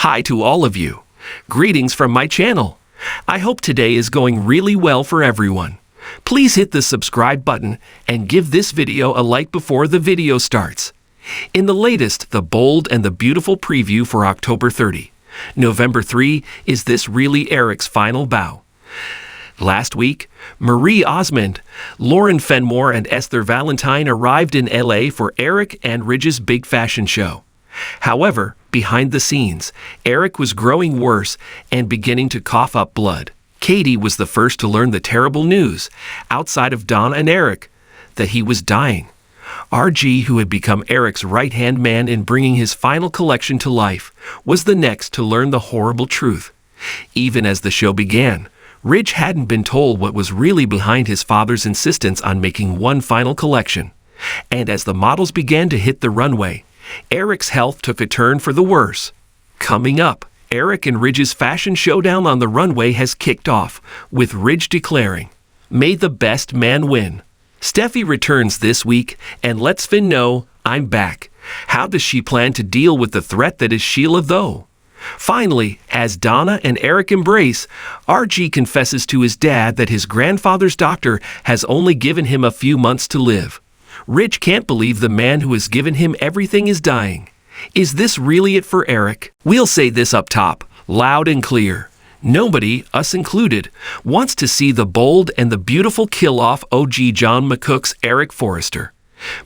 Hi to all of you. Greetings from my channel. I hope today is going really well for everyone. Please hit the subscribe button and give this video a like before the video starts. In the latest, the bold and the beautiful preview for October 30. November 3 is this really Eric's final bow. Last week, Marie Osmond, Lauren Fenmore, and Esther Valentine arrived in LA for Eric and Ridge's big fashion show. However, behind the scenes, Eric was growing worse and beginning to cough up blood. Katie was the first to learn the terrible news, outside of Donna and Eric, that he was dying. RG, who had become Eric's right-hand man in bringing his final collection to life, was the next to learn the horrible truth. Even as the show began, Ridge hadn't been told what was really behind his father's insistence on making one final collection. And as the models began to hit the runway, Eric's health took a turn for the worse. Coming up, Eric and Ridge's fashion showdown on the runway has kicked off, with Ridge declaring, "May the best man win." Steffi returns this week and lets Finn know, "I'm back." How does she plan to deal with the threat that is Sheila, though? Finally, as Donna and Eric embrace, RG confesses to his dad that his grandfather's doctor has only given him a few months to live. Ridge can't believe the man who has given him everything is dying. Is this really it for Eric? We'll say this up top, loud and clear. Nobody, us included, wants to see the bold and the beautiful kill-off OG John McCook's Eric Forrester.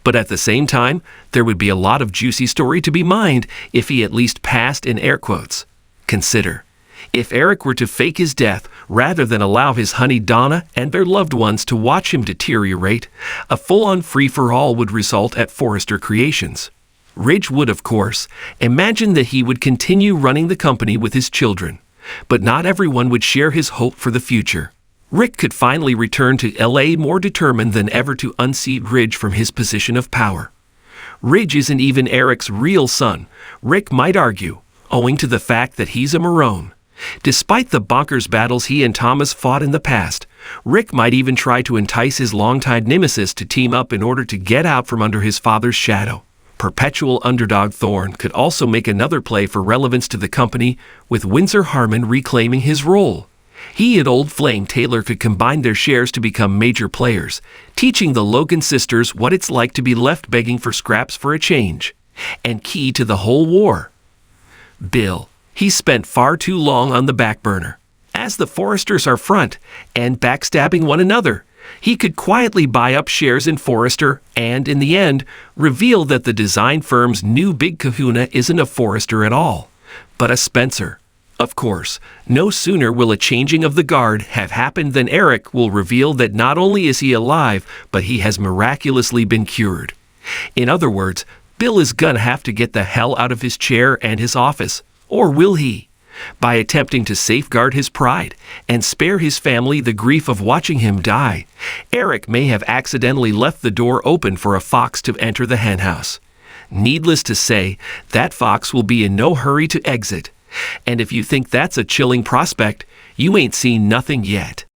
But at the same time, there would be a lot of juicy story to be mined if he at least passed in air quotes. Consider, if Eric were to fake his death rather than allow his honey Donna and their loved ones to watch him deteriorate, a full-on free-for-all would result at Forrester Creations. Ridge would, of course, imagine that he would continue running the company with his children, but not everyone would share his hope for the future. Rick could finally return to LA more determined than ever to unseat Ridge from his position of power. Ridge isn't even Eric's real son, Rick might argue, owing to the fact that he's a Marone. Despite the bonkers battles he and Thomas fought in the past, Rick might even try to entice his longtime nemesis to team up in order to get out from under his father's shadow. Perpetual underdog Thorn could also make another play for relevance to the company, with Windsor Harmon reclaiming his role. He and Old Flame Taylor could combine their shares to become major players, teaching the Logan sisters what it's like to be left begging for scraps for a change. And key to the whole war, Bill. He spent far too long on the back burner. As the Forresters are front and backstabbing one another, he could quietly buy up shares in Forrester and, in the end, reveal that the design firm's new big kahuna isn't a Forrester at all, but a Spencer. Of course, no sooner will a changing of the guard have happened than Eric will reveal that not only is he alive, but he has miraculously been cured. In other words, Bill is gonna have to get the hell out of his chair and his office. Or will he? By attempting to safeguard his pride and spare his family the grief of watching him die, Eric may have accidentally left the door open for a fox to enter the hen house. Needless to say, that fox will be in no hurry to exit. And if you think that's a chilling prospect, you ain't seen nothing yet.